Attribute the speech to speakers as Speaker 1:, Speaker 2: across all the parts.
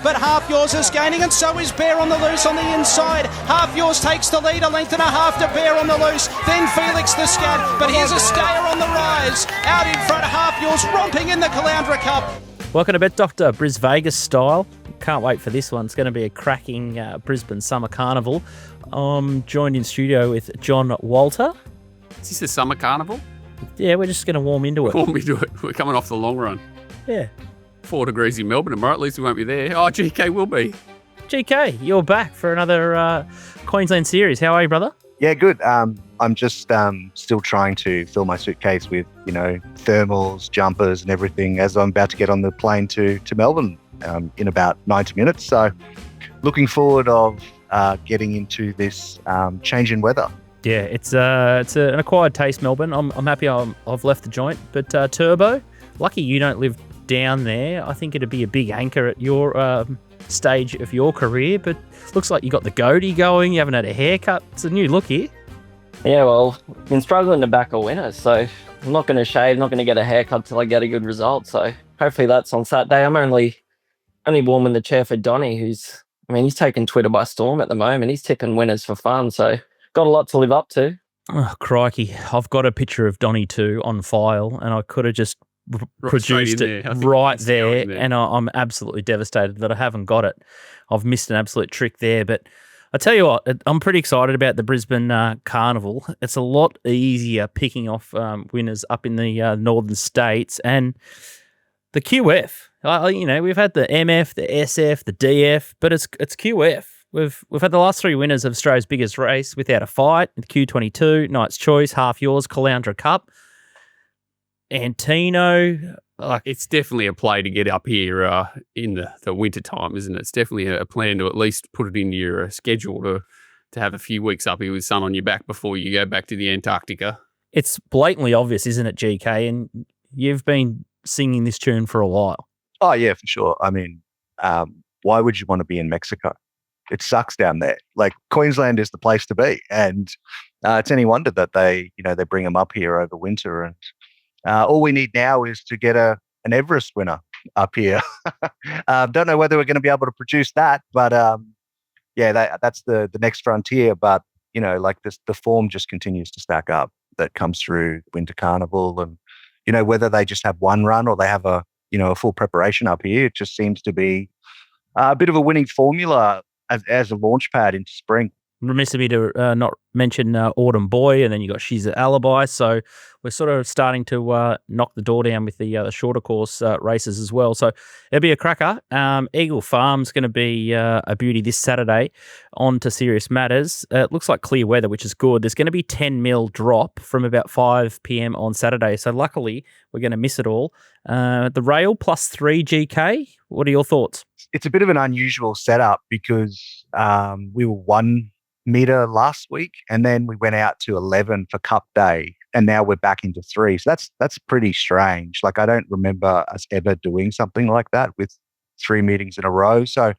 Speaker 1: but Half Yours is gaining, and so is Bear on the loose on the inside. Half Yours takes the lead, a length and a half to Bear on the loose, then Felix the Scat, but here's a stayer on the rise. Out in front, Half Yours romping in the Caloundra Cup.
Speaker 2: Welcome to Bet Doctor, Brisvegas style. Can't wait for this one. It's going to be a cracking Brisbane Summer Carnival. I'm joined in studio with John Walter.
Speaker 3: Is this a summer carnival?
Speaker 2: Yeah, we're just going to warm into it.
Speaker 3: Warm into it. We're coming off the long run.
Speaker 2: Yeah.
Speaker 3: 4 degrees in Melbourne tomorrow. At least we won't be there. Oh, GK will be.
Speaker 2: GK, you're back for another Queensland series. How are you, brother?
Speaker 4: Yeah, good. I'm just still trying to fill my suitcase with, thermals, jumpers and everything as I'm about to get on the plane to Melbourne in about 90 minutes. So looking forward of getting into this change in weather.
Speaker 2: Yeah, it's an acquired taste, Melbourne. I'm happy I've left the joint. But Turbo, lucky you don't live down there. I think it'd be a big anchor at your stage of your career. But looks like you got the goatee going. You haven't had a haircut. It's a new look here.
Speaker 5: Yeah, well, I've been struggling to back a winner, so I'm not going to shave, not going to get a haircut till I get a good result. So hopefully that's on Saturday. I'm only warming the chair for Donny, he's taking Twitter by storm at the moment. He's tipping winners for fun, so got a lot to live up to.
Speaker 2: Oh, crikey. I've got a picture of Donny too on file, and I could have just produced it right there, and I'm absolutely devastated that I haven't got it. I've missed an absolute trick there, but I tell you what, I'm pretty excited about the Brisbane Carnival. It's a lot easier picking off winners up in the northern states, and the QF. We've had the MF, the SF, the DF, but it's QF. We've had the last 3 winners of Australia's biggest race without a fight: the Q22, Knight's Choice, Half Yours, Caloundra Cup, Antino.
Speaker 3: It's definitely a play to get up here in the winter time, isn't it? It's definitely a plan to at least put it into your schedule to have a few weeks up here with sun on your back before you go back to the Antarctica.
Speaker 2: It's blatantly obvious, isn't it, GK? And you've been singing this tune for a while.
Speaker 4: Oh, yeah, for sure. Why would you want to be in Mexico? It sucks down there. Queensland is the place to be. And it's any wonder that they bring them up here over winter. And all we need now is to get an Everest winner up here. Don't know whether we're going to be able to produce that, but that's the next frontier. But the form just continues to stack up that comes through Winter Carnival, and whether they just have one run or they have a full preparation up here, it just seems to be a bit of a winning formula as a launch pad into spring.
Speaker 2: Remiss of me to not mention Autumn Boy, and then you got She's an Alibi. So we're sort of starting to knock the door down with the shorter course races as well. So it'll be a cracker. Eagle Farm's going to be a beauty this Saturday. On to serious matters. It looks like clear weather, which is good. There's going to be 10 mil drop from about 5 p.m. on Saturday. So luckily we're going to miss it all. The rail +3 GK. What are your thoughts?
Speaker 4: It's a bit of an unusual setup because we were 1 meter last week, and then we went out to 11 for Cup Day, and now we're back into 3. So that's pretty strange. I don't remember us ever doing something like that with 3 meetings in a row. So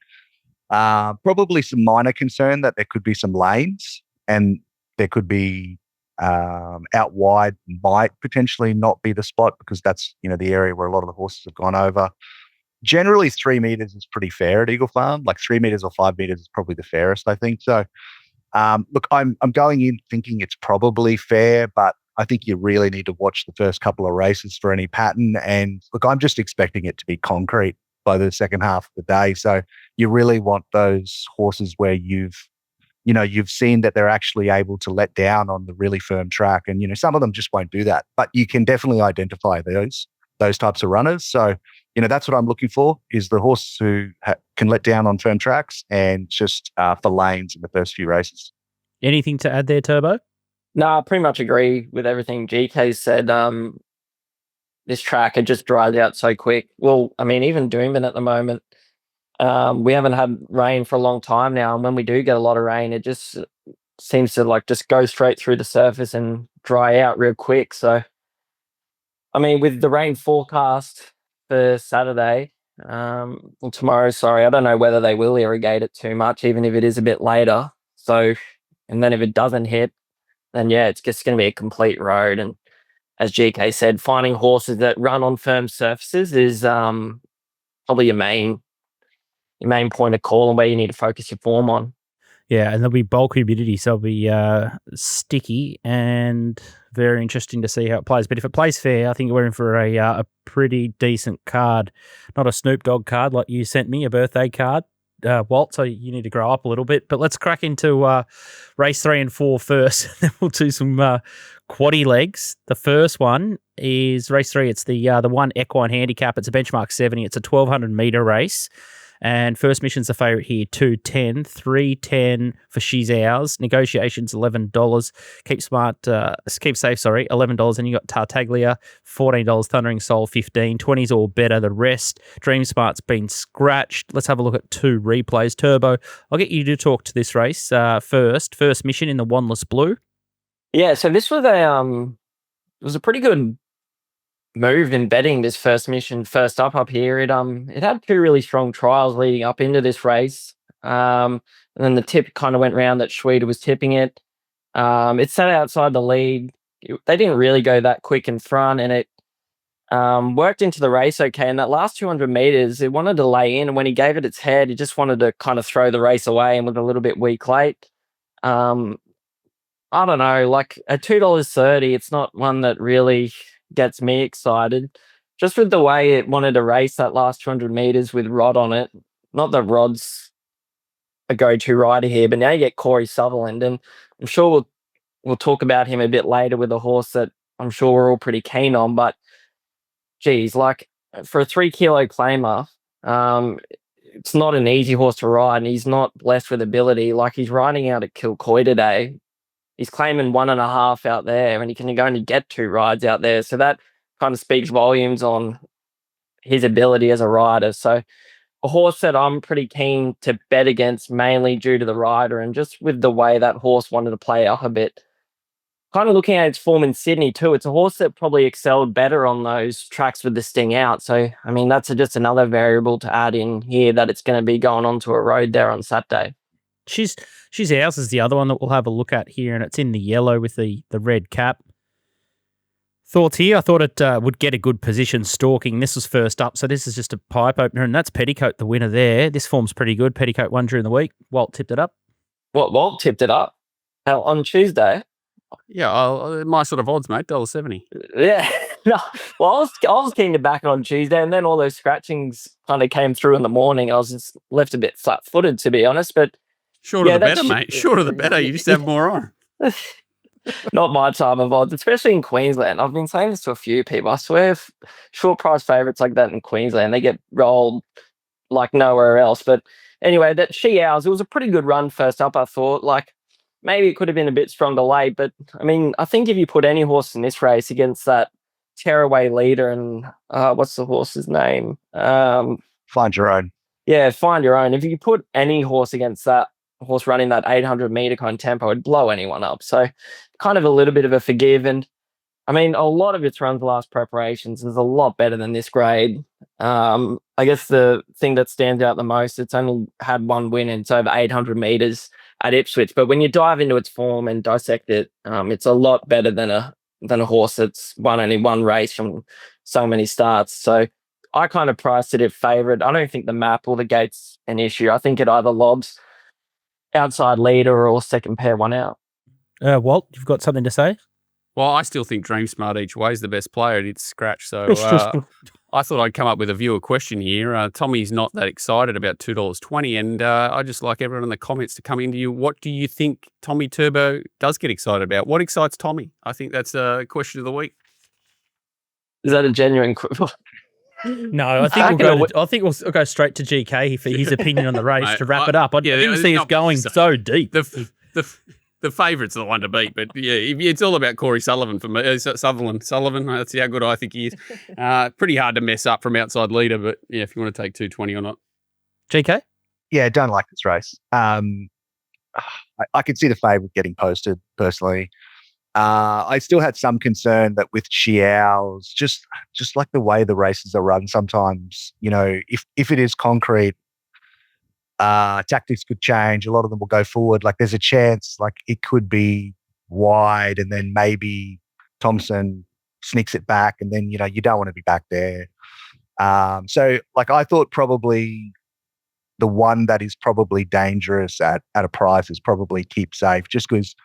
Speaker 4: probably some minor concern that there could be some lanes, and there could be out wide might potentially not be the spot because that's the area where a lot of the horses have gone over. Generally, 3 meters is pretty fair at Eagle Farm. 3 meters or 5 meters is probably the fairest, I think. So, look, I'm going in thinking it's probably fair, but I think you really need to watch the first couple of races for any pattern. And look, I'm just expecting it to be concrete by the second half of the day. So you really want those horses where you've seen that they're actually able to let down on the really firm track. And, some of them just won't do that, but you can definitely identify those types of runners. So, that's what I'm looking for, is the horse who can let down on firm tracks and just for lanes in the first few races.
Speaker 2: Anything to add there, Turbo?
Speaker 5: No, I pretty much agree with everything GK said. This track, it just dries out so quick. Well, even Doomben at the moment, we haven't had rain for a long time now. And when we do get a lot of rain, it just seems to just go straight through the surface and dry out real quick. So, with the rain forecast for Saturday, tomorrow, I don't know whether they will irrigate it too much, even if it is a bit later. So, and then if it doesn't hit, then it's just going to be a complete road. And as GK said, finding horses that run on firm surfaces is probably your main main point of call and where you need to focus your form on.
Speaker 2: Yeah, and there'll be bulk humidity, so it'll be sticky and very interesting to see how it plays. But if it plays fair, I think we're in for a pretty decent card. Not a Snoop Dogg card like you sent me, a birthday card, Walt, so you need to grow up a little bit. But let's crack into race 3 and 4 first. Then we'll do some quaddie legs. The first one is race 3. It's the one equine handicap. It's a benchmark 70. It's a 1,200 metre race. And First Mission's the favourite here, 210, 310 for She's Ours. Negotiations, $11. Keep safe, $11. And you got Tartaglia, $14. Thundering Soul, $15. 20's all better. The rest, Dream Smart's been scratched. Let's have a look at 2 replays. Turbo, I'll get you to talk to this race first. First Mission in the Wanless Blue.
Speaker 5: Yeah, so this was a pretty good move in betting this First Mission first up here. It had 2 really strong trials leading up into this race. And then the tip kind of went round that Schwede was tipping it. It sat outside the lead. They didn't really go that quick in front, and it worked into the race okay. And that last 200 meters, it wanted to lay in, and when he gave it its head, it just wanted to kind of throw the race away and was a little bit weak late. I don't know, like at $2.30, it's not one that really gets me excited. Just with the way it wanted to race that last 200 meters with Rod on it. Not that Rod's a go-to rider here, but now you get Corey Sutherland, and I'm sure we'll talk about him a bit later with a horse that I'm sure we're all pretty keen on. But geez, like for a 3 kilo claimer, it's not an easy horse to ride, and he's not blessed with ability. Like he's riding out at Kilcoy today. He's claiming 1.5 out there, and he can only get 2 rides out there. So that kind of speaks volumes on his ability as a rider. So a horse that I'm pretty keen to bet against, mainly due to the rider and just with the way that horse wanted to play up a bit. Kind of looking at its form in Sydney too, it's a horse that probably excelled better on those tracks with the sting out. So, I mean, that's just another variable to add in here, that it's going to be going onto a road there on Saturday.
Speaker 2: She's Ours is the other one that we'll have a look at here, and it's in the yellow with the red cap. Thoughts here? I thought it would get a good position stalking. This was first up, so this is just a pipe opener, and that's Petticoat, the winner there. This form's pretty good. Petticoat won during the week. Walt tipped it up.
Speaker 5: What, Walt tipped it up? On Tuesday?
Speaker 3: Yeah, my sort of odds, mate, $1.70.
Speaker 5: Yeah. No, well, I was keen to back it on Tuesday, and then all those scratchings kind of came through in the morning. I was just left a bit flat-footed, to be honest, but
Speaker 3: shorter the better, mate. Shorter the better. You just have more on.
Speaker 5: Not my time of odds, especially in Queensland. I've been saying this to a few people. I swear, short price favourites like that in Queensland, they get rolled like nowhere else. But anyway, that She Ours, it was a pretty good run first up, I thought. Like, maybe it could have been a bit stronger late, but I mean, I think if you put any horse in this race against that tearaway leader and what's the horse's name?
Speaker 4: Find Your Own.
Speaker 5: Yeah, Find Your Own. If you put any horse against that horse running that 800 meter kind of tempo, it'd blow anyone up. So kind of a little bit of a forgive. And I mean, a lot of its runs last preparations is a lot better than this grade. I guess the thing that stands out the most, it's only had 1 win and it's over 800 meters at Ipswich. But when you dive into its form and dissect it, it's a lot better than a horse that's won only 1 race from so many starts. So I kind of priced it at favourite. I don't think the map or the gate's an issue. I think it either lobs outside leader or second pair 1 out.
Speaker 2: Walt, you've got something to say?
Speaker 3: Well, I still think Dream Smart each way is the best player. It's scratch. So I thought I'd come up with a viewer question here. Tommy's not that excited about $2.20, and I'd just like everyone in the comments to come into you. What do you think Tommy Turbo does get excited about? What excites Tommy? I think that's a question of the week.
Speaker 5: Is that a genuine question?
Speaker 2: No, I think we'll go straight to GK for his opinion on the race to wrap it up. I didn't see us going so deep.
Speaker 3: The favourite's the one to beat, but yeah, it's all about Corey Sullivan for me. Sullivan, that's how good I think he is. Pretty hard to mess up from outside leader, but yeah, if you want to take 220 or not.
Speaker 2: GK?
Speaker 4: Yeah, don't like this race. I could see the favourite getting posted personally. I still had some concern that with She Ours, just like the way the races are run sometimes, you know, if it is concrete, tactics could change. A lot of them will go forward. Like there's a chance like it could be wide and then maybe Thompson sneaks it back and then, you know, you don't want to be back there. So like I thought probably the one that is probably dangerous at a price is probably Keep Safe, just because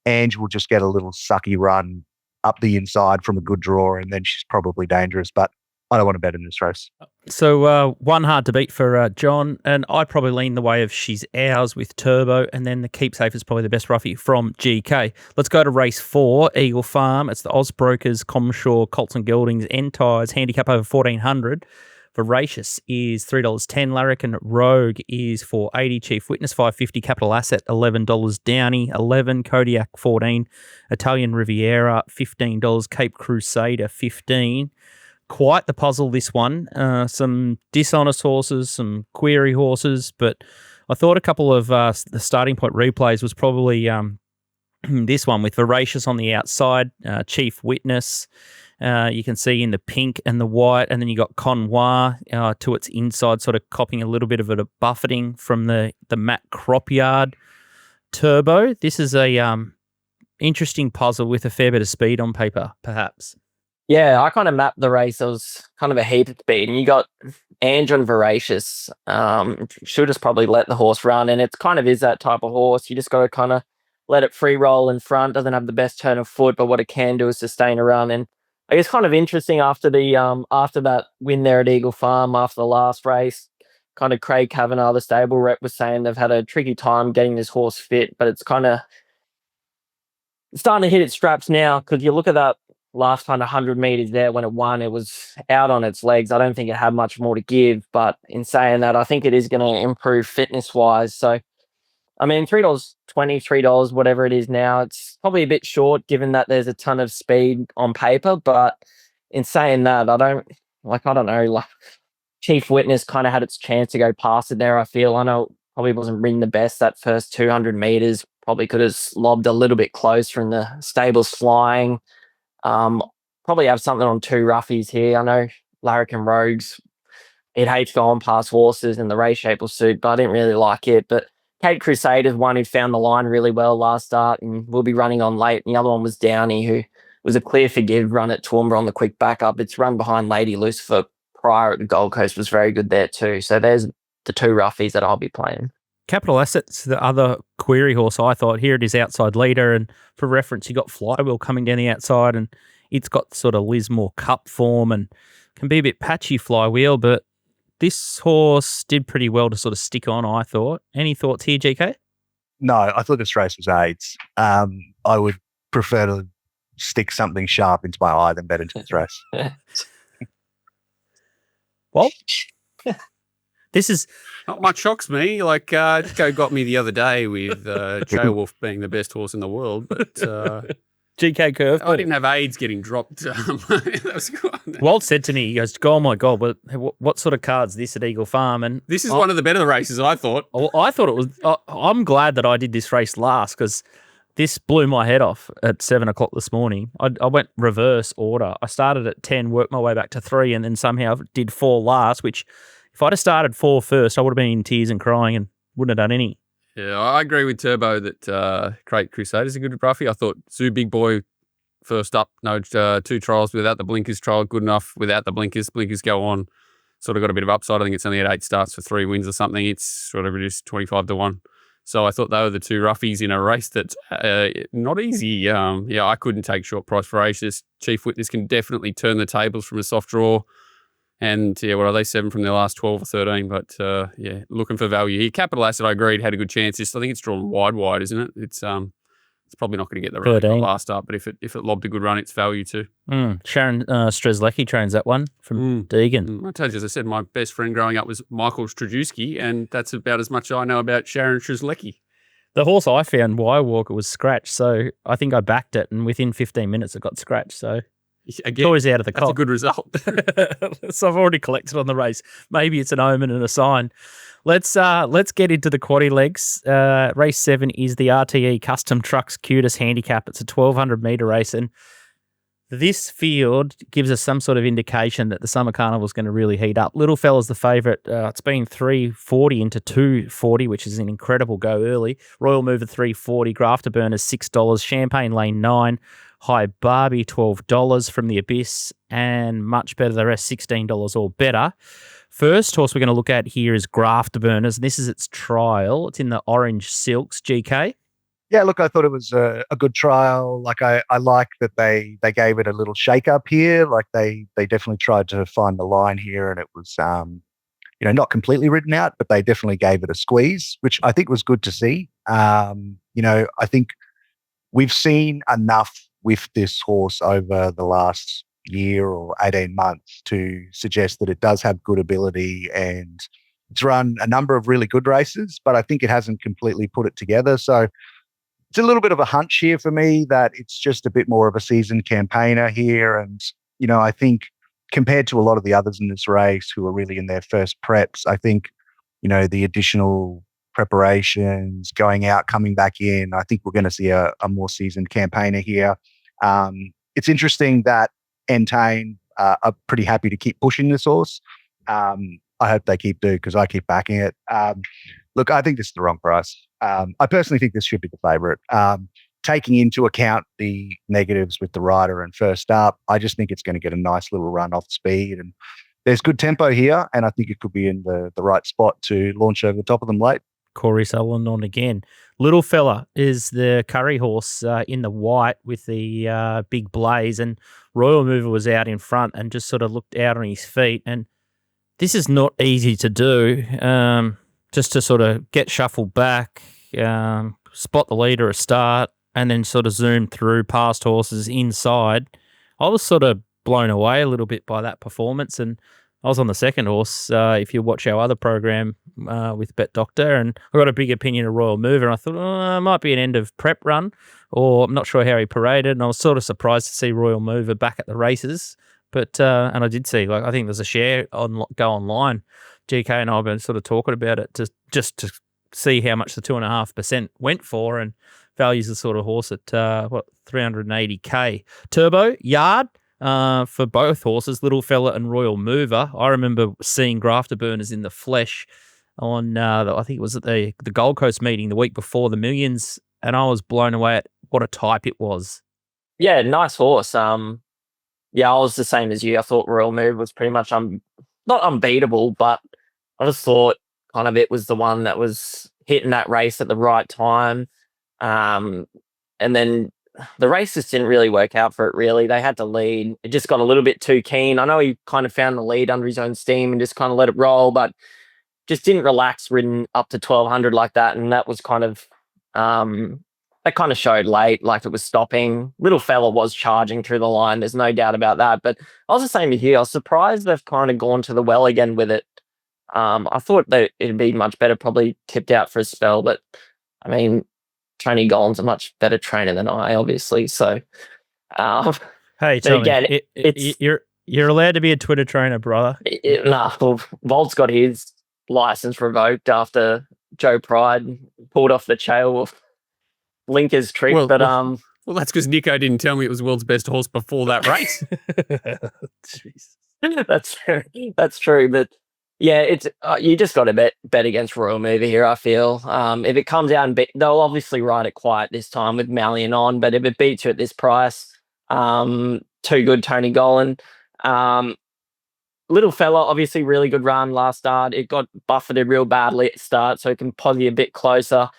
Speaker 4: Ange will just get a little sucky run up the inside from a good draw, and then she's probably dangerous. But I don't want to bet in this race.
Speaker 2: So one hard to beat for John, and I'd probably lean the way of She's Ours with Turbo, and then the Keep Safe is probably the best roughie from GK. Let's go to race 4, Eagle Farm. It's the Osbrokers, Comshaw, Colts and Geldings, Entires, handicap over 1,400. Voracious is $3.10. Larrikin Rogue is $4.80. Chief Witness $5.50. Capital Asset $11. Downey $11. Kodiak $14. Italian Riviera $15. Cape Crusader $15. Quite the puzzle, this one. Some dishonest horses, some query horses, but I thought a couple of the starting point replays was probably this one with Voracious on the outside, Chief Witness. You can see in the pink and the white, and then you got Connoir to its inside, sort of copying a little bit of a buffeting from the Matt Cropyard Turbo. This is a interesting puzzle with a fair bit of speed on paper, perhaps.
Speaker 5: Yeah, I kind of mapped the race. It was kind of a heat at speed, and you got Ange and Voracious. Should just probably let the horse run, and it kind of is that type of horse. You just got to kind of let it free roll in front. Doesn't have the best turn of foot, but what it can do is sustain a run. And I guess kind of interesting after the after that win there at Eagle Farm after the last race, kind of Craig Kavanagh, the stable rep, was saying they've had a tricky time getting this horse fit, but it's kind of starting to hit its straps now, because you look at that last kind of 100 meters there when it won, it was out on its legs. I don't think it had much more to give, but in saying that, I think it is going to improve fitness wise. So, I mean, $3.20, $3, whatever it is now, it's probably a bit short given that there's a ton of speed on paper. But in saying that, I don't know, like Chief Witness kind of had its chance to go past it there, I feel. I know it probably wasn't ridden the best that first 200 meters, probably could have lobbed a little bit closer and the stable's flying. Probably have something on 2 roughies here. I know Larrikin Rogues, it hates going past horses and the race shape will suit, but I didn't really like it. But Cape Crusader is one who found the line really well last start and will be running on late. And the other one was Downey, who was a clear forgive run at Toowoomba on the quick backup. It's run behind Lady Lucifer prior at the Gold Coast, was very good there too. So there's the 2 roughies that I'll be playing.
Speaker 2: Capital Asset's the other query horse, I thought. Here it is outside leader, and for reference, you got Flywheel coming down the outside, and it's got sort of Lismore Cup form and can be a bit patchy, Flywheel, but this horse did pretty well to sort of stick on, I thought. Any thoughts here, GK?
Speaker 4: No, I thought this race was AIDS. I would prefer to stick something sharp into my eye than bet into this race.
Speaker 2: Well, this is
Speaker 3: not much shocks me. Like Nico got me the other day with J Wolf being the best horse in the world, but
Speaker 2: GK curve.
Speaker 3: I didn't have AIDS getting dropped. That was good.
Speaker 2: Walt said to me, he goes, "Oh my God, what sort of card's this at Eagle Farm?" And
Speaker 3: this is one of the better races, I thought.
Speaker 2: I thought it was. I'm glad that I did this race last, because this blew my head off at 7 o'clock this morning. I went reverse order. I started at 10, worked my way back to 3, and then somehow did 4 last, which if I'd have started 4 first, I would have been in tears and crying and wouldn't have done any.
Speaker 3: Yeah, I agree with Turbo that Crate Crusader's a good roughie. I thought Zoo Big Boy first up, 2 trials without the blinkers, trial good enough without the blinkers. Blinkers go on, sort of got a bit of upside. I think it's only at 8 starts for 3 wins or something. It's sort of reduced 25 to 1. So I thought they were the 2 roughies in a race that's not easy. Yeah, I couldn't take short price Voracious. Chief Witness can definitely turn the tables from a soft draw. And yeah, what are they, 7 from their last 12 or 13? But yeah, looking for value here. Capital Asset, I agreed, had a good chance. I think it's drawn wide, isn't it? It's probably not going to get the run last up, but if it lobbed a good run, it's value too.
Speaker 2: Sharon Strzelecki trains that one from Deegan.
Speaker 3: I told you, as I said, my best friend growing up was Michael Strajewski, and that's about as much I know about Sharon Strzelecki.
Speaker 2: The horse I found, Wire Walker, was scratched, so I think I backed it, and within 15 minutes it got scratched. So
Speaker 3: again,
Speaker 2: always out of the
Speaker 3: that's a good result.
Speaker 2: So I've already collected on the race. Maybe it's an omen and a sign. Let's get into the quaddie legs. Race 7 is the RTE Custom Trucks Cutest Handicap. It's a 1,200 metre race, and this field gives us some sort of indication that the Summer Carnival is going to really heat up. Little Fella's the favourite. It's been 340 into 240, which is an incredible go early. Royal Mover 340, Grafter Burners $6, Champagne Lane 9, High Barbie $12 from the Abyss, and Much Better the rest $16 or better. First horse we're going to look at here is Graftburners. This is its trial. It's in the Orange Silks, GK.
Speaker 4: Yeah, look, I thought it was a good trial. Like I like that they gave it a little shake up here. Like they definitely tried to find the line here, and it was not completely written out, but they definitely gave it a squeeze, which I think was good to see. I think we've seen enough with this horse over the last year or 18 months to suggest that it does have good ability, and it's run a number of really good races, but I think it hasn't completely put it together. So it's a little bit of a hunch here for me that it's just a bit more of a seasoned campaigner here. And, I think compared to a lot of the others in this race who are really in their first preps, I think, the additional preparations, going out, coming back in, I think we're going to see a more seasoned campaigner here. It's interesting that Entain are pretty happy to keep pushing this horse. I hope they keep doing, because I keep backing it. Look, I think this is the wrong price. I personally think this should be the favourite. Taking into account the negatives with the rider and first up, I just think it's going to get a nice little run off speed. And there's good tempo here, and I think it could be in the right spot to launch over the top of them late.
Speaker 2: Corey Sutherland on again. Little Fella is the curry horse in the white with the big blaze, and Royal Mover was out in front and just sort of looked out on his feet. And this is not easy to do, just to sort of get shuffled back, spot the leader a start, and then sort of zoom through past horses inside. I was sort of blown away a little bit by that performance, and I was on the second horse, if you watch our other program with Bet Doctor, and I got a big opinion of Royal Mover, and I thought, it might be an end of prep run, or I'm not sure how he paraded, and I was sort of surprised to see Royal Mover back at the races, but and I did see, I think there's a share go online. GK and I have been sort of talking about it just to see how much the 2.5% went for, and values the sort of horse at 380k. Turbo Yard. For both horses, Little Fella and Royal Mover. I remember seeing Graftburners in the flesh on, I think it was at the Gold Coast meeting the week before the Millions, and I was blown away at what a type it was.
Speaker 5: Yeah, nice horse. I was the same as you. I thought Royal Mover was pretty much not unbeatable, but I just thought kind of it was the one that was hitting that race at the right time. And then the race just didn't really work out for it, really. They had to lead. It just got a little bit too keen. I know he kind of found the lead under his own steam and just kind of let it roll, but just didn't relax ridden up to 1,200 like that. And that was kind of, that kind of showed late, like it was stopping. Little Fella was charging through the line. There's no doubt about that. But I was the same here. I was surprised they've kind of gone to the well again with it. I thought that it'd be much better, probably tipped out for a spell, but I mean, Tony Gollan's a much better trainer than I, obviously. So,
Speaker 2: hey, Tony, again, you're allowed to be a Twitter trainer, brother.
Speaker 5: Volt's got his license revoked after Joe Pride pulled off the trail of Linker's trick.
Speaker 3: Well, that's because Nico didn't tell me it was the world's best horse before that race.
Speaker 5: Jeez. That's true, but. Yeah, it's you just got to bet against Royal Mover here, I feel. If it comes out and they'll obviously ride it quiet this time with Mallion on, but if it beats you at this price, too good, Tony Gollan. Little Fella, obviously really good run last start. It got buffeted real badly at start, so it can posse a bit closer.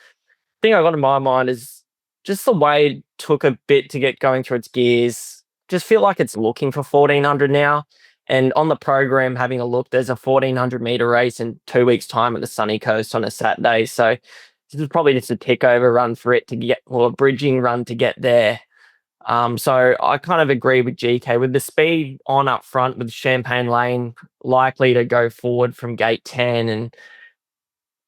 Speaker 5: The thing I got in my mind is just the way it took a bit to get going through its gears. Just feel like it's looking for 1,400 now. And on the program, having a look, there's a 1,400 meter race in 2 weeks' time at the Sunny Coast on a Saturday. So this is probably just a tick over run for it to get, or a bridging run to get there. So I kind of agree with GK with the speed on up front with Champagne Lane likely to go forward from gate 10. And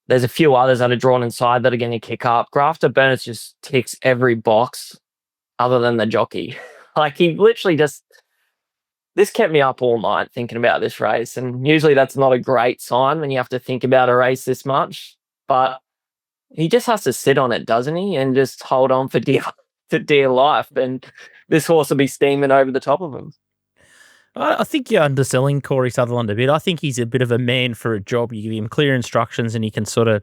Speaker 5: there's a few others that are drawn inside that are going to kick up. Graftburners just ticks every box other than the jockey. Like he literally just... This kept me up all night thinking about this race, and usually that's not a great sign when you have to think about a race this much, but he just has to sit on it, doesn't he, and just hold on for dear life, and this horse will be steaming over the top of him.
Speaker 2: I think you're underselling Corey Sutherland a bit. I think he's a bit of a man for a job. You give him clear instructions and he can sort of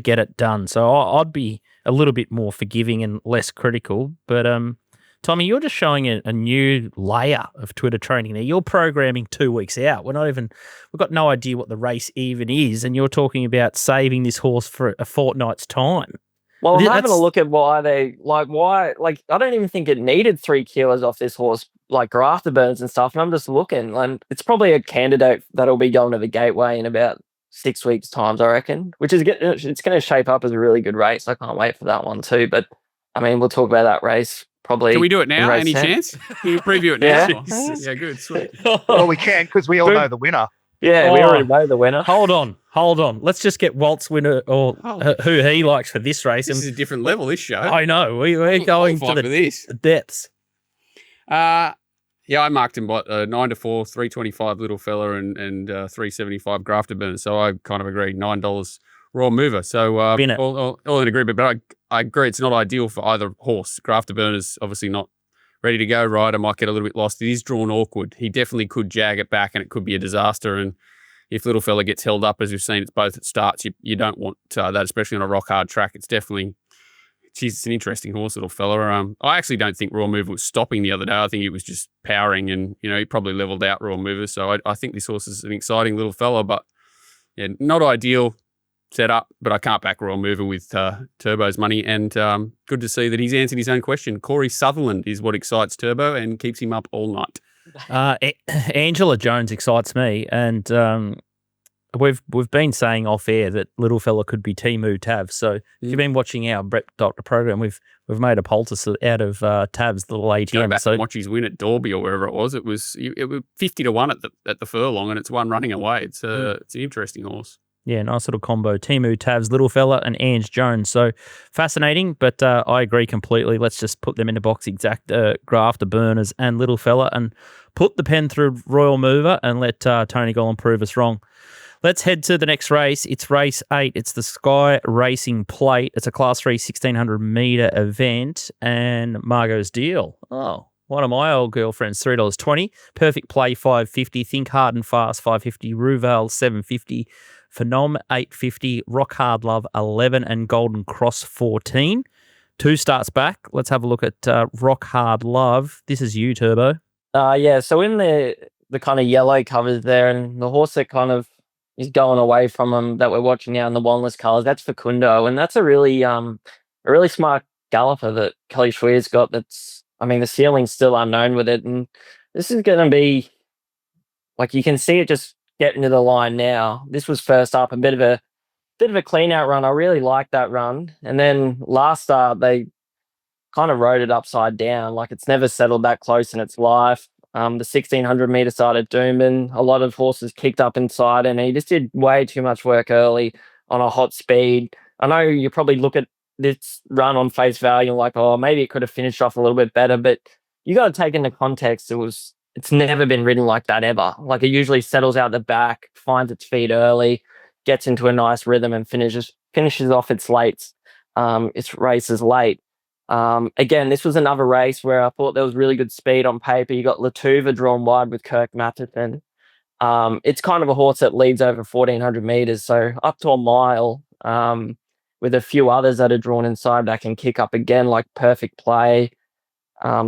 Speaker 2: get it done. So I'd be a little bit more forgiving and less critical, but Tommy, you're just showing a new layer of Twitter training there. You're programming 2 weeks out. We've got no idea what the race even is, and you're talking about saving this horse for a fortnight's time.
Speaker 5: Well, I'm having a look at why I don't even think it needed 3 kilos off this horse, like grafter burns and stuff. And I'm just looking, and it's probably a candidate that'll be going to the Gateway in about 6 weeks' times, I reckon, which is it's going to shape up as a really good race. I can't wait for that one too. But I mean, we'll talk about that race probably.
Speaker 3: Can we do it now? Any
Speaker 5: 10.
Speaker 3: chance? Can you preview it now? Yeah, good, sweet.
Speaker 4: Well, we can because we all know the winner.
Speaker 5: Yeah, we already know the winner.
Speaker 2: Hold on. Let's just get Walt's winner or who he likes for this race.
Speaker 3: This is a different level, this show.
Speaker 2: I know. We're going to the depths.
Speaker 3: Yeah, I marked him 9 to 4, 325 little fella and 375 grafter burn. So I kind of agree, $9 raw mover. So all in agreement. But I agree, it's not ideal for either horse. Grafter burn is obviously not ready to go. Rider might get a little bit lost. It is drawn awkward. He definitely could jag it back, and it could be a disaster. And if little fella gets held up, as we've seen, it's both at starts. You don't want that, especially on a rock hard track. It's definitely. It's an interesting horse, little fella. I actually don't think Raw Mover was stopping the other day. I think he was just powering, and he probably leveled out Raw Mover. So I think this horse is an exciting little fella, but yeah, not ideal setup. But I can't back Raw Mover with Turbo's money, and good to see that he's answered his own question. Corey Sutherland is what excites Turbo and keeps him up all night.
Speaker 2: Angela Jones excites me, and we've been saying off air that little fella could be Timu Tav. So if you've been watching our Brett Doctor program, we've made a poultice out of Tav's little ATM.
Speaker 3: Go back and watch his win at Dorby or wherever it was. It was 50 to 1 at the furlong, and it's one running away. It's an interesting horse.
Speaker 2: Yeah, nice little combo. Timu Tav's little fella and Ange Jones. So fascinating, but I agree completely. Let's just put them in the box, exact grafter burners and little fella, and put the pen through Royal Mover and let Tony Gollan prove us wrong. Let's head to the next race. It's race 8. It's the Sky Racing Plate. It's a Class 3 1,600 metre event, and Margot's Deal. Oh, one of my old girlfriends, $3.20. Perfect Play, $5.50. Think Hard and Fast, $5.50. Ruval, $7.50. Phenom, $8.50. Rock Hard Love, $11, and Golden Cross, $14. 2 starts back. Let's have a look at Rock Hard Love. This is you, Turbo.
Speaker 5: Yeah, so in the kind of yellow covers there, and the horse that kind of is going away from him that we're watching now in the Wanless colours, that's Facundo, and that's a really smart galloper that Kelly Schweer's got. The ceiling's still unknown with it, and this is going to be, like, you can see it just getting to the line now. This was first up, a bit of a clean out run. I really liked that run, and then last start they kind of rode it upside down, like it's never settled that close in its life. The 1,600 metre start at Doomben, a lot of horses kicked up inside, and he just did way too much work early on a hot speed. I know you probably look at this run on face value and like, oh, maybe it could have finished off a little bit better, but you got to take into context it's never been ridden like that ever. Like, it usually settles out the back, finds its feet early, gets into a nice rhythm, and finishes off its races late. Again, this was another race where I thought there was really good speed on paper. You got Latuva drawn wide with Kirk Matheson. It's kind of a horse that leads over 1,400 metres, so up to a mile, with a few others that are drawn inside that can kick up again, like Perfect Play,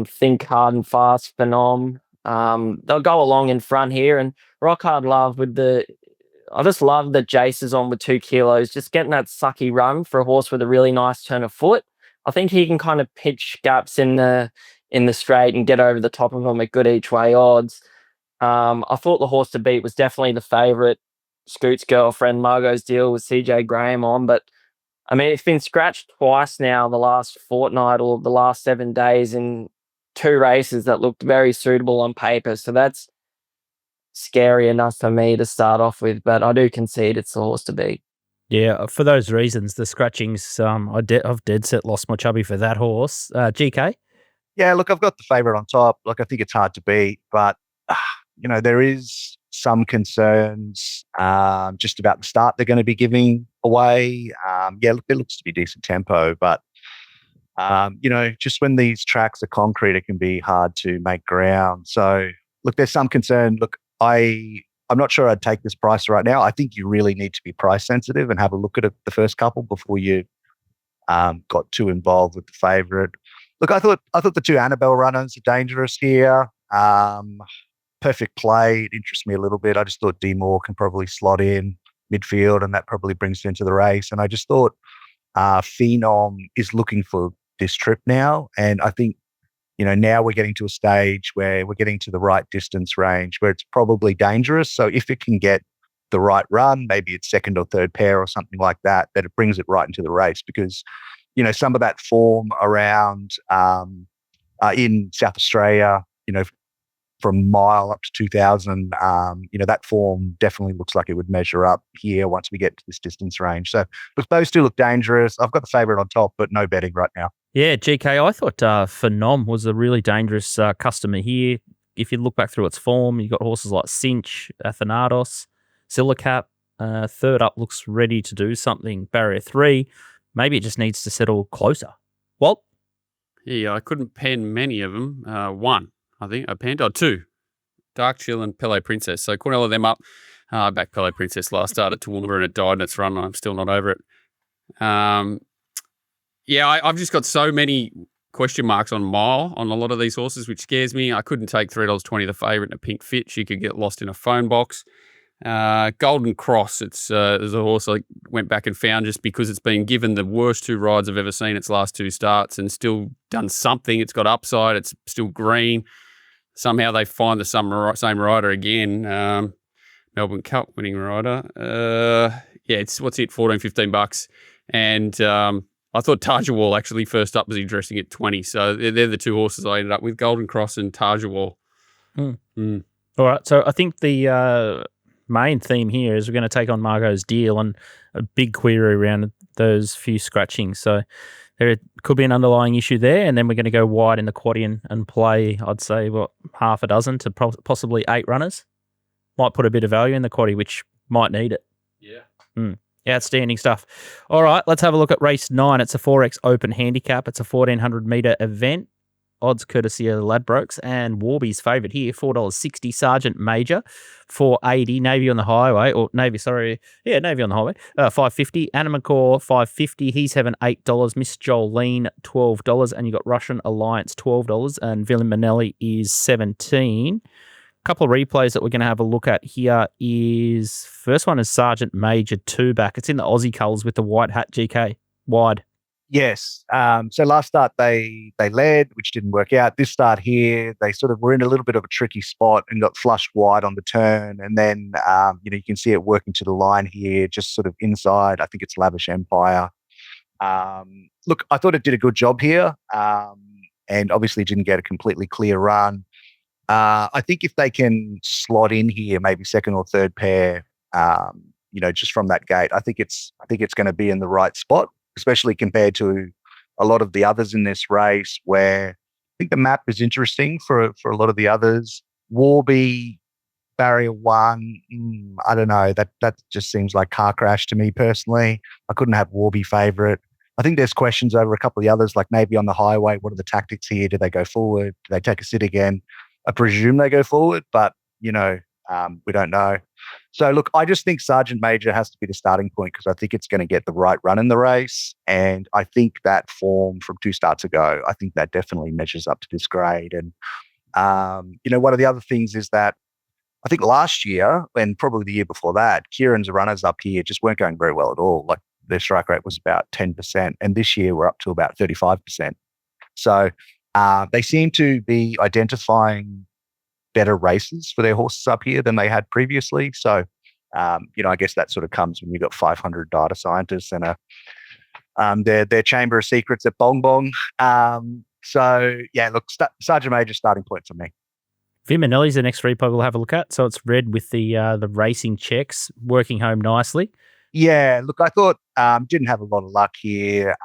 Speaker 5: Think Hard and Fast, Phenom. They'll go along in front here, and Rock Hard Love I just love that Jace is on with 2 kilos, just getting that sucky run for a horse with a really nice turn of foot. I think he can kind of pitch gaps in the straight and get over the top of them at good each way odds. I thought the horse to beat was definitely the favourite. Scoot's girlfriend, Margot's Deal, with CJ Graham on, but I mean, it's been scratched twice now the last fortnight or the last 7 days in 2 races that looked very suitable on paper. So that's scary enough for me to start off with, but I do concede it's the horse to beat.
Speaker 2: Yeah, for those reasons, the scratchings, I've dead set lost my chubby for that horse. GK?
Speaker 4: Yeah, look, I've got the favourite on top. Look, I think it's hard to beat, but, there is some concerns just about the start they're going to be giving away. Look, it looks to be decent tempo, but, just when these tracks are concrete, it can be hard to make ground. So, look, there's some concern. Look, I'm not sure I'd take this price right now. I think you really need to be price sensitive and have a look at it the first couple before you got too involved with the favourite. Look, I thought the two Annabelle runners are dangerous here. Perfect play. It interests me a little bit. I just thought D-Moore can probably slot in midfield, and that probably brings it into the race. And I just thought Phenom is looking for this trip now. And I think, now we're getting to a stage where we're getting to the right distance range where it's probably dangerous. So if it can get the right run, maybe it's second or third pair or something like that, that it brings it right into the race because, some of that form around in South Australia, from mile up to 2,000, that form definitely looks like it would measure up here once we get to this distance range. So look, those two look dangerous. I've got the favourite on top, but no betting right now.
Speaker 2: Yeah, GK, I thought Phenom was a really dangerous customer here. If you look back through its form, you've got horses like Cinch, Athanatos, Silicap. Third up looks ready to do something. Barrier 3, maybe it just needs to settle closer. Walt?
Speaker 3: Yeah, I couldn't pen many of them. One, I think, I penned. Two. Dark Chill and Pele Princess. So Cornell of them up. I backed Pele Princess last start at Toowoomba and it died in its run. I'm still not over it. I've just got so many question marks on mile on a lot of these horses, which scares me. I couldn't take $3.20 the favourite in a pink fit. She could get lost in a phone box. Golden Cross, it's a horse I went back and found just because it's been given the worst two rides I've ever seen its last two starts and still done something. It's got upside. It's still green. Somehow they find the same rider again. Melbourne Cup winning rider. It's what's it, $14-15. And I thought Tajawal actually first up was addressing at 20. So they're the two horses I ended up with, Golden Cross and Tajawal.
Speaker 2: All right. So I think the main theme here is we're going to take on Margot's Deal and a big query around those few scratchings. So there could be an underlying issue there, and then we're going to go wide in the quaddy and play, I'd say, half a dozen to possibly 8 runners. Might put a bit of value in the quaddy, which might need it.
Speaker 3: Yeah.
Speaker 2: Outstanding stuff. All right, let's have a look at race 9. It's a 4X open handicap. It's a 1,400-metre event. Odds courtesy of Ladbrokes, and Warby's favourite here, $4.60. Sergeant Major, $4.80. Navy on the Highway, Navy on the Highway, $5.50. Animacore, $5.50. He's having $8. Miss Jolene, $12, and you got Russian Alliance, $12, and Villain Manelli is $17. Couple of replays that we're going to have a look at here is first one is Sergeant Major 2 back. It's in the Aussie colours with the white hat. GK wide.
Speaker 4: Yes. So last start they led, which didn't work out. This start here, they sort of were in a little bit of a tricky spot and got flushed wide on the turn. And then, you can see it working to the line here, just sort of inside. I think it's Lavish Empire. Look, I thought it did a good job here, and obviously didn't get a completely clear run. I think if they can slot in here, maybe second or third pair, just from that gate, I think it's going to be in the right spot, especially compared to a lot of the others in this race where I think the map is interesting for a lot of the others. Warby, Barrier 1, I don't know. That just seems like car crash to me personally. I couldn't have Warby favourite. I think there's questions over a couple of the others, like maybe on the highway. What are the tactics here? Do they go forward? Do they take a sit again? I presume they go forward, but, we don't know. So, look, I just think Sergeant Major has to be the starting point because I think it's going to get the right run in the race. And I think that form from 2 starts ago, I think that definitely measures up to this grade. And, one of the other things is that I think last year and probably the year before that, Kieran's runners up here just weren't going very well at all. Like their strike rate was about 10%. And this year we're up to about 35%. So they seem to be identifying better races for their horses up here than they had previously. So, I guess that sort of comes when you've got 500 data scientists and their chamber of secrets at Bong Bong. Look, Sergeant Major starting point for me.
Speaker 2: Viminelli's the next replay we'll have a look at. So it's red with the racing checks working home nicely.
Speaker 4: Yeah, look, I thought didn't have a lot of luck here.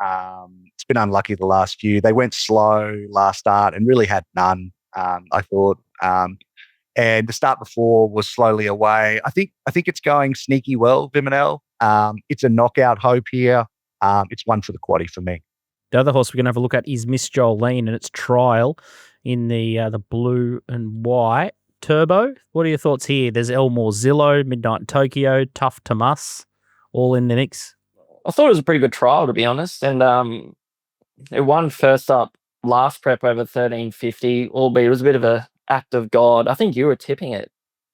Speaker 4: It's been unlucky the last few. They went slow last start and really had none. I thought, and the start before was slowly away. I think it's going sneaky well, Viminel. It's a knockout hope here. It's one for the quaddie for me.
Speaker 2: The other horse we're going to have a look at is Miss Jolene and its trial in the blue and white turbo. What are your thoughts here? There's Elmore Zillow, Midnight in Tokyo, Tough to Muss, all in the mix.
Speaker 5: I thought it was a pretty good trial, to be honest. And it won first up last prep over 1350, albeit it was a bit of a act of God. I think you were tipping it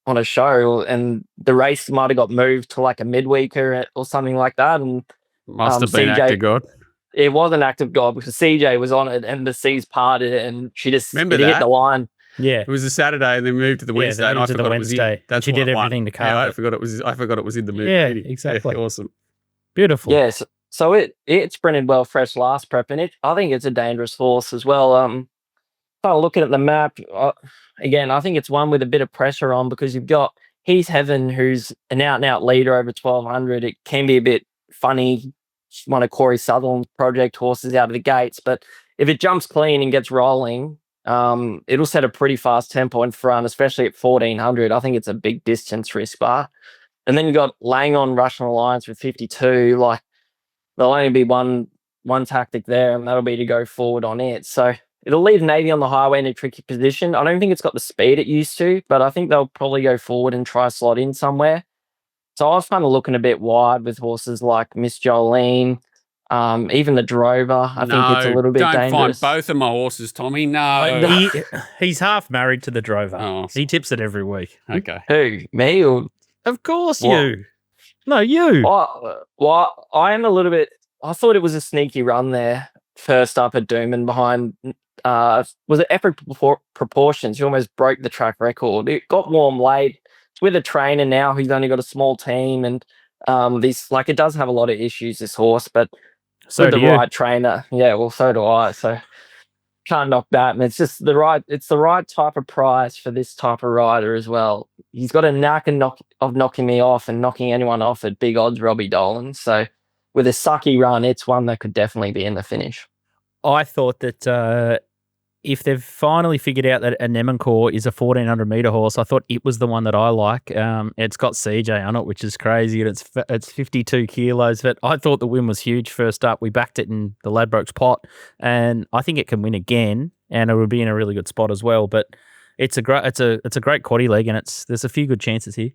Speaker 5: on a show, and the race might have got moved to like a midweeker or something like that. And
Speaker 3: Must have been act of God.
Speaker 5: It was an act of God because CJ was on it and the seas parted and she just hit the line.
Speaker 2: Yeah,
Speaker 3: it was a Saturday and then moved to the Wednesday. And I forgot it was in.
Speaker 2: That's she did everything to cover.
Speaker 3: Yeah, I forgot it was in the movie.
Speaker 2: Yeah, exactly.
Speaker 3: Yeah, awesome,
Speaker 5: beautiful. Yes, so it sprinted well fresh last prep, and I think it's a dangerous horse as well. Kind of looking at the map again, I think it's one with a bit of pressure on because you've got He's Heaven, who's an out and out leader over 1200. It can be a bit funny. One of Corey Sutherland's project horses out of the gates, but if it jumps clean and gets rolling, it'll set a pretty fast tempo in front, especially at 1400. I think it's a big distance risk bar. And then you've got laying on Russian Alliance with 52. Like, there'll only be one tactic there, and that'll be to go forward on it. So it'll leave Navy on the highway in a tricky position. I don't think it's got the speed it used to, but I think they'll probably go forward and try slot in somewhere. So I was kind of looking a bit wide with horses like Miss Jolene, even the Drover. I think it's a little bit dangerous.
Speaker 3: Don't find both of my horses, Tommy. No.
Speaker 2: He's half married to the Drover. Oh. He tips it every week.
Speaker 3: Okay.
Speaker 5: Who? Me? Or?
Speaker 2: Of course you. No, you.
Speaker 5: Well, I am a little bit... I thought it was a sneaky run there, first up at Doomben behind... was it Epic Proportions? He almost broke the track record. It got warm late. With a trainer now who's only got a small team, and it does have a lot of issues, this horse, but with the right trainer, so do I. So can't knock that. And it's just the right type of price for this type of rider as well. He's got a knack of knocking me off and knocking anyone off at big odds, Robbie Dolan. So with a sucky run, it's one that could definitely be in the finish.
Speaker 2: I thought that if they've finally figured out that a Nemancore is a 1400 meter horse, I thought it was the one that I like. It's got CJ on it, which is crazy, and it's 52 kilos. But I thought the win was huge first up. We backed it in the Ladbrokes pot, and I think it can win again, and it would be in a really good spot as well. But it's a great quaddie leg, and there's a few good chances here.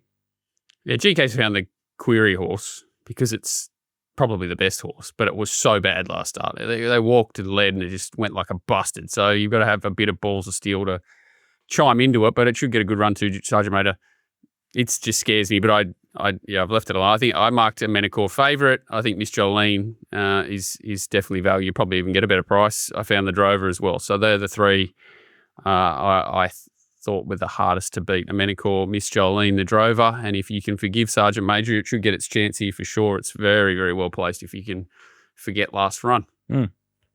Speaker 3: Yeah, GK's found the query horse because it's probably the best horse, but it was so bad last start. They walked to the lead and it just went like a busted. So you've got to have a bit of balls of steel to chime into it, but it should get a good run too, Sergeant Mater. It just scares me, but I've left it alone. I think I marked a Menacor favourite. I think Miss Jolene is definitely value. Probably even get a better price. I found the Drover as well. So they're the three I thought were the hardest to beat. A Menacor, Miss Jolene, the Drover, and if you can forgive Sergeant Major, it should get its chance here for sure. It's very, very well placed if you can forget last run.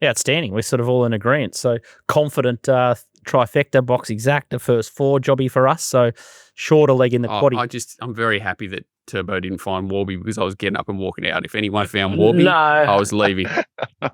Speaker 2: Outstanding. We're sort of all in agreement. So confident trifecta, box exact, the first four jobby for us. So shorter leg in the quaddie.
Speaker 3: I'm very happy that Turbo didn't find Warby because I was getting up and walking out. If anyone found Warby, I was leaving.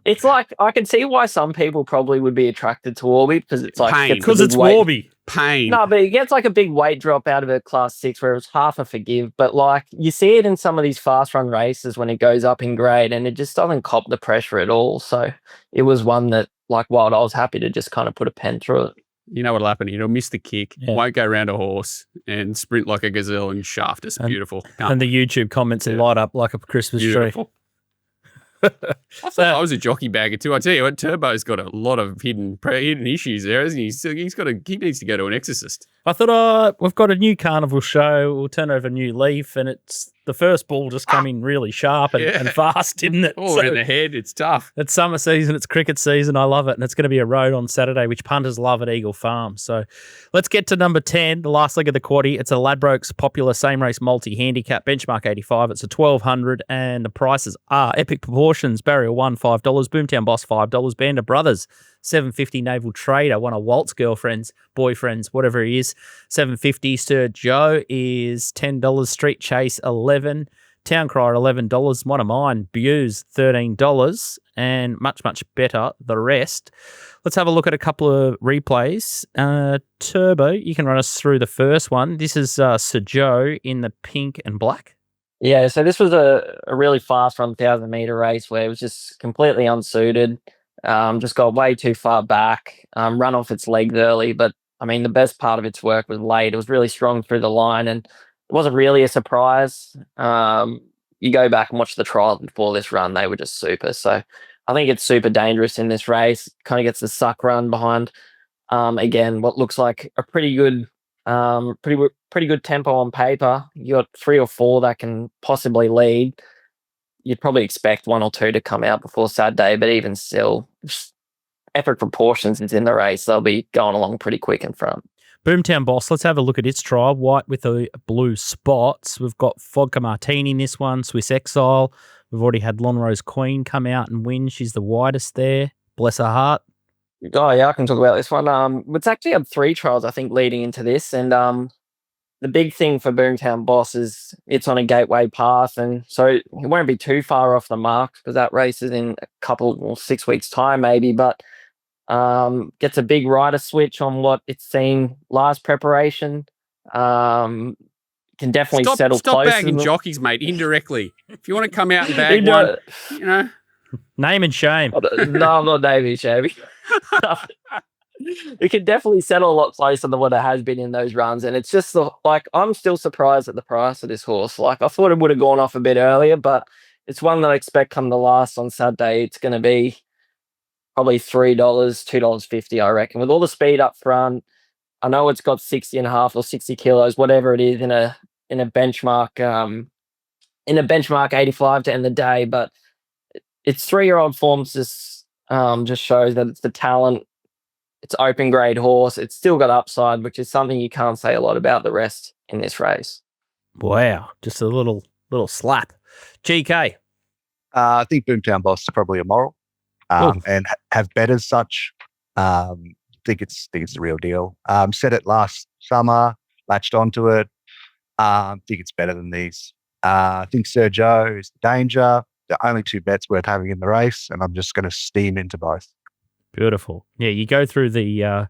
Speaker 5: It's like, I can see why some people probably would be attracted to Warby because it's like...
Speaker 3: Pain.
Speaker 2: Because it's Warby.
Speaker 3: Pain.
Speaker 5: No, but it gets like a big weight drop out of a class 6 where it was half a forgive. But like, you see it in some of these fast run races when it goes up in grade and it just doesn't cop the pressure at all. So it was one that, like Wild, I was happy to just kind of put a pen through it.
Speaker 3: You know what'll happen? It'll miss the kick, won't go around a horse, and sprint like a gazelle and shaft us. Beautiful.
Speaker 2: And the YouTube comments light up like a Christmas tree.
Speaker 3: I thought I was a jockey bagger too. I tell you what, Turbo's got a lot of hidden issues there, hasn't he? So he needs to go to an exorcist.
Speaker 2: I thought, we've got a new carnival show. We'll turn over a new leaf, and it's the first ball just come in really sharp and fast, didn't it?
Speaker 3: Oh, in the head, it's tough.
Speaker 2: It's summer season, it's cricket season. I love it, and it's going to be a road on Saturday, which punters love at Eagle Farm. So let's get to number 10, the last leg of the quaddie. It's a Ladbrokes popular same race multi-handicap, benchmark 85. It's a 1200, and the prices are Epic Proportions, Barrier 1, $5, Boomtown Boss, $5, Band of Brothers, $7.50, Naval Trader, one of Walt's girlfriends, boyfriends, whatever he is, $7.50. Sir Joe is $10, Street Chase $11, Town Crier $11, one of mine, Buse $13, and much, much better the rest. Let's have a look at a couple of replays. Turbo, you can run us through the first one. This is Sir Joe in the pink and black.
Speaker 5: Yeah, so this was a really fast 1,000 meter race where it was just completely unsuited. Just got way too far back, run off its legs early. But, I mean, the best part of its work was late. It was really strong through the line, and it wasn't really a surprise. You go back and watch the trials before this run, they were just super. So I think it's super dangerous in this race. Kind of gets the suck run behind. Again, what looks like a pretty good tempo on paper. You got 3 or 4 that can possibly lead. You'd probably expect 1 or 2 to come out before Saturday, but even still, effort proportions is in the race. They'll be going along pretty quick in front.
Speaker 2: Boomtown Boss, let's have a look at its trial. White with the blue spots. We've got Vodka Martini in this one, Swiss Exile. We've already had Lonrose Queen come out and win. She's the widest there. Bless her heart.
Speaker 5: Oh, yeah, I can talk about this one. It's actually had 3 trials, I think, leading into this. And the big thing for Boomtown Boss is it's on a gateway path. And so it won't be too far off the mark because that race is in a couple or 6 weeks' time, maybe. But gets a big rider switch on what it's seen last preparation. Can definitely settle
Speaker 3: Stop
Speaker 5: close.
Speaker 3: bagging jockeys, mate, indirectly. If you want to come out and bag one, you know.
Speaker 2: Name and shame.
Speaker 5: No, I'm not naming shame. It can definitely settle a lot closer than what it has been in those runs. And it's just I'm still surprised at the price of this horse. Like, I thought it would have gone off a bit earlier, but it's one that I expect come the last on Saturday. It's going to be probably $3, $2.50, I reckon. With all the speed up front, I know it's got 60.5 or 60 kilos, whatever it is in a benchmark 85 to end the day, but its 3-year-old forms just shows that it's the talent. It's open grade horse. It's still got upside, which is something you can't say a lot about the rest in this race.
Speaker 2: Wow, just a little slap. GK.
Speaker 4: I think Boomtown Boss is probably a moral, and have bet as such. Think it's the real deal. Said it last summer, latched onto it. Think it's better than these. I think Sir Joe is the danger. The only 2 bets worth having in the race, and I'm just going to steam into both.
Speaker 2: Beautiful. Yeah, you go through the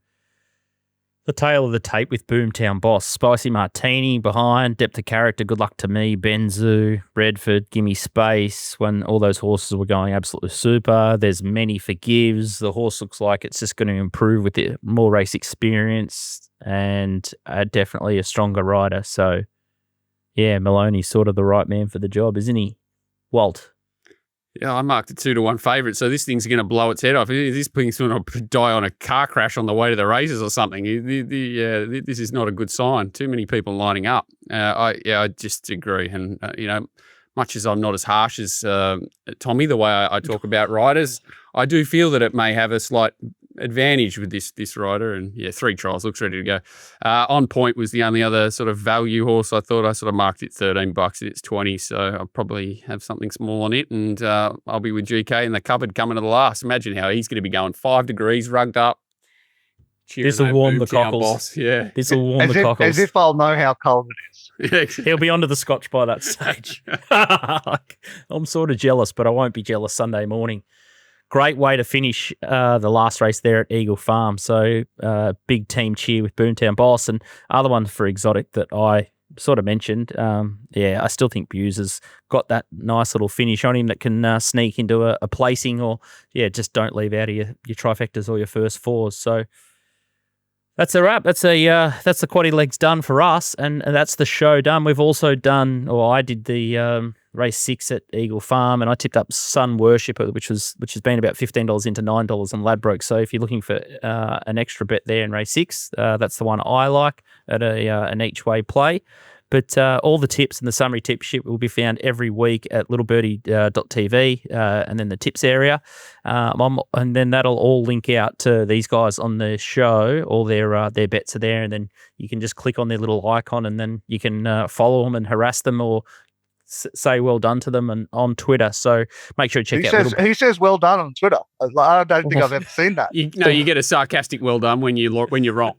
Speaker 2: tail of the tape with Boomtown Boss. Spicy Martini behind, Depth of Character, Good Luck to Me, Benzu, Redford, Gimme Space, when all those horses were going absolutely super. There's Many Forgives. The horse looks like it's just going to improve with the more race experience and definitely a stronger rider. So, yeah, Maloney's sort of the right man for the job, isn't he? Walt.
Speaker 3: Yeah, I marked a 2-1 favourite, so this thing's going to blow its head off. This thing's going to die on a car crash on the way to the races or something. This is not a good sign. Too many people lining up. I just agree. And, much as I'm not as harsh as Tommy, the way I talk about riders, I do feel that it may have a slight advantage with this rider. And, 3 trials, looks ready to go. On Point was the only other sort of value horse. I thought I sort of marked it $13 and it's 20, so I'll probably have something small on it. And I'll be with GK in the cupboard coming to the last. Imagine how he's going to be going 5 degrees, rugged up.
Speaker 2: This will warm the cockles.
Speaker 3: Boss. Yeah.
Speaker 2: This will warm the cockles.
Speaker 4: As if I'll know how cold it is.
Speaker 2: He'll be onto the scotch by that stage. I'm sort of jealous, but I won't be jealous Sunday morning. Great way to finish the last race there at Eagle Farm. So big team cheer with Boomtown Boss. And other one for Exotic that I sort of mentioned. I still think Buse has got that nice little finish on him that can sneak into a placing or, just don't leave out of your trifectas or your first 4s. So that's a wrap. That's the quaddie legs done for us, and that's the show done. We've also done, or I did the race 6 at Eagle Farm, and I tipped up Sun Worshipper, which has been about $15 into $9 on Ladbroke. So if you're looking for an extra bet there in race 6, that's the one I like at an each way play. But all the tips and the summary tip sheet will be found every week at littlebirdie.tv and then the tips area. And then that'll all link out to these guys on the show. All their bets are there, and then you can just click on their little icon and then you can follow them and harass them or say well done to them and on Twitter. So make sure you check out.
Speaker 4: Who says well done on Twitter? I don't think I've ever seen that.
Speaker 3: You get a sarcastic well done when you're wrong.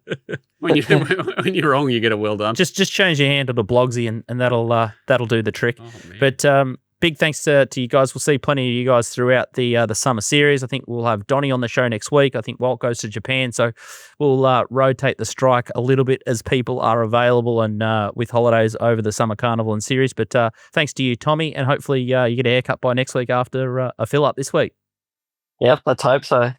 Speaker 3: When you're wrong, you get a well done.
Speaker 2: Just change your handle to Blogsy and that'll do the trick. Oh, but big thanks to you guys. We'll see plenty of you guys throughout the summer series. I think we'll have Donnie on the show next week. I think Walt goes to Japan, so we'll rotate the strike a little bit as people are available and with holidays over the summer carnival and series. But thanks to you, Tommy, and hopefully you get a haircut by next week after a fill up this week.
Speaker 5: Yep, let's hope so.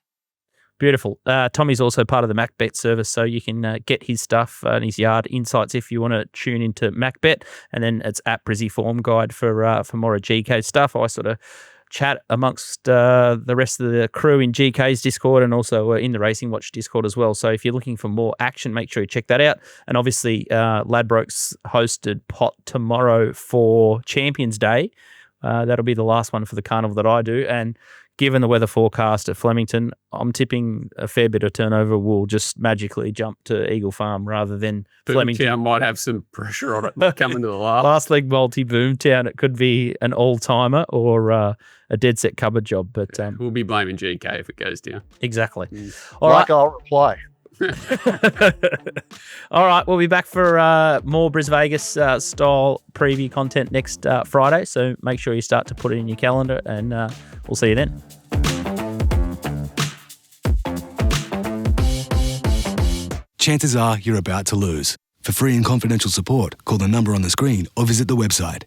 Speaker 2: Beautiful. Tommy's also part of the MacBet service, so you can get his stuff and his yard insights if you want to tune into MacBet. And then it's at Brizzy Form Guide for more of GK stuff. I sort of chat amongst the rest of the crew in GK's Discord and also in the Racing Watch Discord as well. So if you're looking for more action, make sure you check that out. And obviously, Ladbrokes hosted pot tomorrow for Champions Day. That'll be the last one for the carnival that I do. And given the weather forecast at Flemington, I'm tipping a fair bit of turnover will just magically jump to Eagle Farm rather than Flemington.
Speaker 3: Boomtown might have some pressure on it coming to the last.
Speaker 2: Last leg multi Boomtown. It could be an all-timer or a dead set cupboard job. But
Speaker 3: we'll be blaming GK if it goes down.
Speaker 2: Exactly.
Speaker 4: All right. I'll reply.
Speaker 2: All right, we'll be back for more Brisvegas style preview content next Friday. So make sure you start to put it in your calendar, and we'll see you then.
Speaker 6: Chances are you're about to lose. For free and confidential support, call the number on the screen or visit the website.